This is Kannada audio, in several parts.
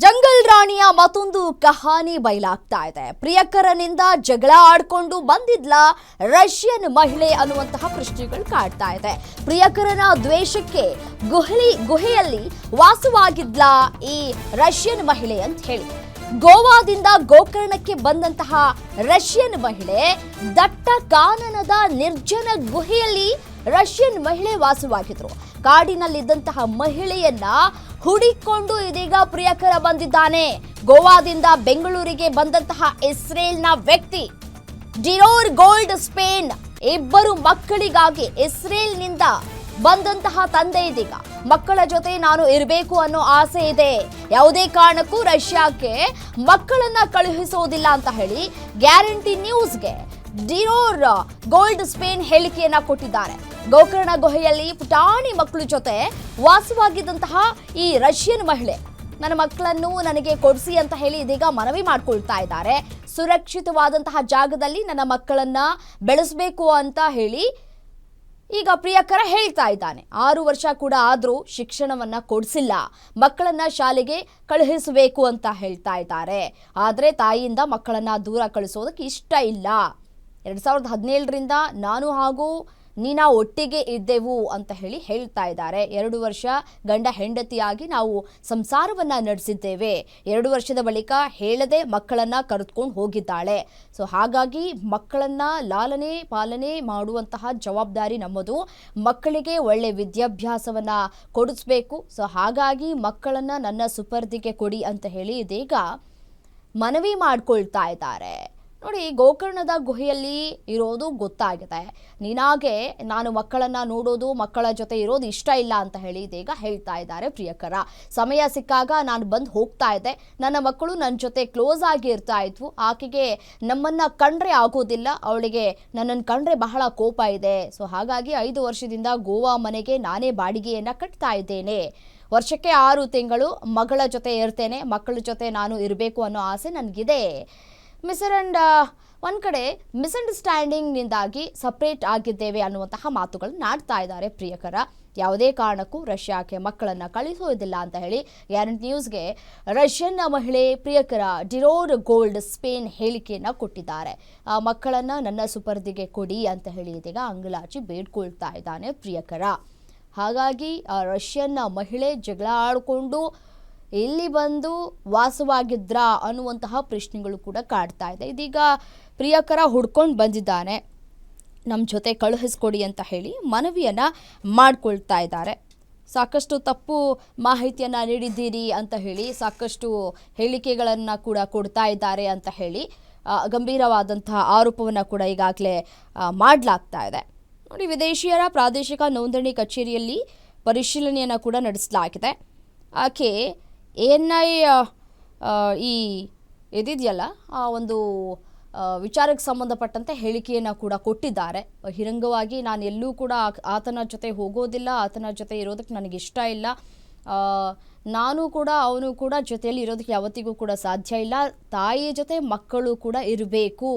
ಜಂಗಲ್ ರಾಣಿಯ ಮತ್ತೊಂದು ಕಹಾನಿ ಬಯಲಾಗ್ತಾ ಇದೆ. ಪ್ರಿಯಕರನಿಂದ ಜಗಳ ಆಡ್ಕೊಂಡು ಬಂದಿದ್ಲ ರಷ್ಯನ್ ಮಹಿಳೆ ಅನ್ನುವಂತಹ ಪ್ರಶ್ನೆಗಳು ಕಾಡ್ತಾ ಇದೆ. ಪ್ರಿಯಕರನ ದ್ವೇಷಕ್ಕೆ ಗುಹೆಯಲ್ಲಿ ವಾಸವಾಗಿದ್ಲ ಈ ರಷ್ಯನ್ ಮಹಿಳೆ ಅಂತ ಹೇಳಿ ಗೋವಾದಿಂದ ಗೋಕರ್ಣಕ್ಕೆ ಬಂದಂತಹ ರಷ್ಯನ್ ಮಹಿಳೆ ದಟ್ಟ ಕಾನನದ ನಿರ್ಜನ ಗುಹೆಯಲ್ಲಿ ರಷ್ಯನ್ ಮಹಿಳೆ ವಾಸವಾಗಿದ್ರು. ಕಾಡಿನಲ್ಲಿದ್ದಂತಹ ಮಹಿಳೆಯನ್ನ ಹುಡಿಕೊಂಡು ಇದೀಗ ಪ್ರಿಯಕರ ಬಂದಿದ್ದಾನೆ. ಗೋವಾದಿಂದ ಬೆಂಗಳೂರಿಗೆ ಬಂದಂತಹ ಇಸ್ರೇಲ್ನ ವ್ಯಕ್ತಿ ಡಿರೋರ್ ಗೋಲ್ಡ್ ಸ್ಪೇನ್ ಇಬ್ಬರು ಮಕ್ಕಳಿಗಾಗಿ ಇಸ್ರೇಲ್ನಿಂದ ಬಂದಂತಹ ತಂದೆ ಇದೀಗ ಮಕ್ಕಳ ಜೊತೆ ನಾನು ಇರಬೇಕು ಅನ್ನೋ ಆಸೆ ಇದೆ, ಯಾವುದೇ ಕಾರಣಕ್ಕೂ ರಷ್ಯಾಕ್ಕೆ ಮಕ್ಕಳನ್ನ ಕಳುಹಿಸೋದಿಲ್ಲ ಅಂತ ಹೇಳಿ ಗ್ಯಾರಂಟಿ ನ್ಯೂಸ್ಗೆ ಡಿರೋರ್ ಗೋಲ್ಡ್ ಸ್ಪೇನ್ ಹೇಳಿಕೆಯನ್ನ ಕೊಟ್ಟಿದ್ದಾರೆ. ಗೋಕರ್ಣ ಗುಹೆಯಲ್ಲಿ ಪುಟಾಣಿ ಮಕ್ಕಳ ಜೊತೆ ವಾಸವಾಗಿದ್ದಂತಹ ಈ ರಷ್ಯನ್ ಮಹಿಳೆ ನನ್ನ ಮಕ್ಕಳನ್ನು ನನಗೆ ಕೊಡಿಸಿ ಅಂತ ಹೇಳಿ ಇದೀಗ ಮನವಿ ಮಾಡ್ಕೊಳ್ತಾ ಇದ್ದಾರೆ. ಸುರಕ್ಷಿತವಾದಂತಹ ಜಾಗದಲ್ಲಿ ನನ್ನ ಮಕ್ಕಳನ್ನ ಬೆಳೆಸಬೇಕು ಅಂತ ಹೇಳಿ ಈಗ ಪ್ರಿಯಕರ ಹೇಳ್ತಾ ಇದ್ದಾನೆ. 6 ವರ್ಷ ಕೂಡ ಆದ್ರೂ ಶಿಕ್ಷಣವನ್ನ ಕೊಡಿಸಿಲ್ಲ, ಮಕ್ಕಳನ್ನ ಶಾಲೆಗೆ ಕಳುಹಿಸಬೇಕು ಅಂತ ಹೇಳ್ತಾ ಇದ್ದಾರೆ. ಆದ್ರೆ ತಾಯಿಯಿಂದ ಮಕ್ಕಳನ್ನ ದೂರ ಕಳಿಸೋದಕ್ಕೆ ಇಷ್ಟ ಇಲ್ಲ. 2017ರಿಂದ ನಾನು ಹಾಗೂ ನೀನಾ ಒಟ್ಟಿಗೆ ಇದ್ದೆವು ಅಂತ ಹೇಳಿ ಹೇಳ್ತಾ ಇದ್ದಾರೆ. 2 ವರ್ಷ ಗಂಡ ಹೆಂಡತಿಯಾಗಿ ನಾವು ಸಂಸಾರವನ್ನ ನಡೆಸಿದ್ದೇವೆ. 2 ವರ್ಷದ ಬಳಿಕ ಹೇಳದೆ ಮಕ್ಕಳನ್ನ ಕರೆದುಕೊಂಡು ಹೋಗಿದ್ದಾಳೆ. ಸೊ ಹಾಗಾಗಿ ಮಕ್ಕಳನ್ನ ಲಾಲನೆ ಪಾಲನೆ ಮಾಡುವಂತಹ ಜವಾಬ್ದಾರಿ ನಮ್ಮದು. ಮಕ್ಕಳಿಗೆ ಒಳ್ಳೆ ವಿದ್ಯಾಭ್ಯಾಸವನ್ನ ಕೊಡಿಸ್ಬೇಕು. ಸೊ ಹಾಗಾಗಿ ಮಕ್ಕಳನ್ನ ನನ್ನ ಸುಪರ್ದಿಗೆ ಕೊಡಿ ಅಂತ ಹೇಳಿ ಇದೀಗ ಮನವಿ ಮಾಡ್ಕೊಳ್ತಾ ಇದ್ದಾರೆ. ನೋಡಿ, ಗೋಕರ್ಣದ ಗುಹೆಯಲ್ಲಿ ಇರೋದು ಗೊತ್ತಾಗಿದೆ. ನೀನಾಗೆ ನಾನು ಮಕ್ಕಳನ್ನ ನೋಡೋದು, ಮಕ್ಕಳ ಜೊತೆ ಇರೋದು ಇಷ್ಟ ಇಲ್ಲ ಅಂತ ಹೇಳಿ ಇದೀಗ ಹೇಳ್ತಾ ಇದ್ದಾರೆ ಪ್ರಿಯಕರ. ಸಮಯ ಸಿಕ್ಕಾಗ ನಾನು ಬಂದು ಹೋಗ್ತಾ ಇದ್ದೆ, ನನ್ನ ಮಕ್ಕಳು ನನ್ನ ಜೊತೆ ಕ್ಲೋಸ್ ಆಗಿ ಇರ್ತಾ ಇದ್ವು. ಆಕೆಗೆ ನಮ್ಮನ್ನ ಕಂಡ್ರೆ ಆಗೋದಿಲ್ಲ, ಅವಳಿಗೆ ನನ್ನನ್ನು ಕಂಡ್ರೆ ಬಹಳ ಕೋಪ ಇದೆ. ಸೊ ಹಾಗಾಗಿ 5 ವರ್ಷದಿಂದ ಗೋವಾ ಮನೆಗೆ ನಾನೇ ಬಾಡಿಗೆಯನ್ನ ಕಟ್ತಾ ಇದ್ದೇನೆ. ವರ್ಷಕ್ಕೆ 6 ತಿಂಗಳು ಮಗಳ ಜೊತೆ ಇರ್ತೇನೆ, ಮಕ್ಕಳ ಜೊತೆ ನಾನು ಇರಬೇಕು ಅನ್ನೋ ಆಸೆ ನನಗಿದೆ. ಒಂದು ಕಡೆ ಮಿಸ್ಅಂಡರ್ಸ್ಟ್ಯಾಂಡಿಂಗ್ನಿಂದಾಗಿ ಸಪ್ರೇಟ್ ಆಗಿದ್ದೇವೆ ಅನ್ನುವಂತಹ ಮಾತುಗಳನ್ನು ಆಡ್ತಾ ಇದ್ದಾರೆ ಪ್ರಿಯಕರ. ಯಾವುದೇ ಕಾರಣಕ್ಕೂ ರಷ್ಯಾಕ್ಕೆ ಮಕ್ಕಳನ್ನ ಕಳಿಸೋದಿಲ್ಲ ಅಂತ ಹೇಳಿ ಗ್ಯಾರಂಟಿ ನ್ಯೂಸ್ಗೆ ರಷ್ಯನ್ ಮಹಿಳೆ ಪ್ರಿಯಕರ ಡಿರೋರ್ ಗೋಲ್ಡ್ ಸ್ಪೇನ್ ಹೇಳಿಕೆಯನ್ನ ಕೊಟ್ಟಿದ್ದಾರೆ. ಮಕ್ಕಳನ್ನ ನನ್ನ ಸುಪರ್ದಿಗೆ ಕೊಡಿ ಅಂತ ಹೇಳಿ ಇದೀಗ ಅಂಗಲಾಚಿ ಬೇಡ್ಕೊಳ್ತಾ ಇದ್ದಾನೆ ಪ್ರಿಯಕರ. ಹಾಗಾಗಿ ರಷ್ಯನ್ ಮಹಿಳೆ ಜಗಳ ಆಡಿಕೊಂಡು ಇಲ್ಲಿ ಬಂದು ವಾಸವಾಗಿದ್ರ ಅನ್ನುವಂತಹ ಪ್ರಶ್ನೆಗಳು ಕೂಡ ಕಾಡ್ತಾ ಇದೆ. ಇದೀಗ ಪ್ರಿಯಕರ ಹುಡ್ಕೊಂಡು ಬಂದಿದ್ದಾನೆ, ನಮ್ಮ ಜೊತೆ ಕಳುಹಿಸ್ಕೊಡಿ ಅಂತ ಹೇಳಿ ಮನವಿಯನ್ನು ಮಾಡ್ಕೊಳ್ತಾ ಇದ್ದಾರೆ. ಸಾಕಷ್ಟು ತಪ್ಪು ಮಾಹಿತಿಯನ್ನು ನೀಡಿದ್ದೀರಿ ಅಂತ ಹೇಳಿ ಸಾಕಷ್ಟು ಹೇಳಿಕೆಗಳನ್ನು ಕೂಡ ಕೊಡ್ತಾ ಇದ್ದಾರೆ ಅಂತ ಹೇಳಿ ಗಂಭೀರವಾದಂತಹ ಆರೋಪವನ್ನು ಕೂಡ ಈಗಾಗಲೇ ಮಾಡಲಾಗ್ತಾ ಇದೆ. ನೋಡಿ, ವಿದೇಶಿಯರ ಪ್ರಾದೇಶಿಕ ನೋಂದಣಿ ಕಚೇರಿಯಲ್ಲಿ ಪರಿಶೀಲನೆಯನ್ನು ಕೂಡ ನಡೆಸಲಾಗಿದೆ. ಆಕೆ ANI ಈ ಇದಿದೆಯಲ್ಲ ಆ ಒಂದು ವಿಚಾರಕ್ಕೆ ಸಂಬಂಧಪಟ್ಟಂತೆ ಹೇಳಿಕೆಯನ್ನು ಕೂಡ ಕೊಟ್ಟಿದ್ದಾರೆ. ಬಹಿರಂಗವಾಗಿ ನಾನು ಎಲ್ಲೂ ಕೂಡ ಆತನ ಜೊತೆ ಹೋಗೋದಿಲ್ಲ, ಆತನ ಜೊತೆ ಇರೋದಕ್ಕೆ ನನಗೆ ಇಷ್ಟ ಇಲ್ಲ, ನಾನು ಕೂಡ ಅವನು ಕೂಡ ಜೊತೆಯಲ್ಲಿ ಇರೋದಕ್ಕೆ ಯಾವತ್ತಿಗೂ ಕೂಡ ಸಾಧ್ಯ ಇಲ್ಲ, ತಾಯಿಯ ಜೊತೆ ಮಕ್ಕಳು ಕೂಡ ಇರಬೇಕು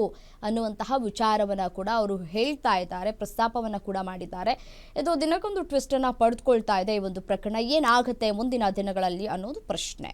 ಅನ್ನುವಂತಹ ವಿಚಾರವನ್ನು ಕೂಡ ಅವರು ಹೇಳ್ತಾ ಇದ್ದಾರೆ, ಪ್ರಸ್ತಾಪವನ್ನು ಕೂಡ ಮಾಡಿದ್ದಾರೆ. ಇದು ದಿನಕ್ಕೊಂದು ಟ್ವಿಸ್ಟನ್ನು ಪಡೆದುಕೊಳ್ತಾ ಇದೆ ಈ ಒಂದು ಪ್ರಕರಣ. ಏನಾಗುತ್ತೆ ಮುಂದಿನ ದಿನಗಳಲ್ಲಿ ಅನ್ನೋದು ಪ್ರಶ್ನೆ.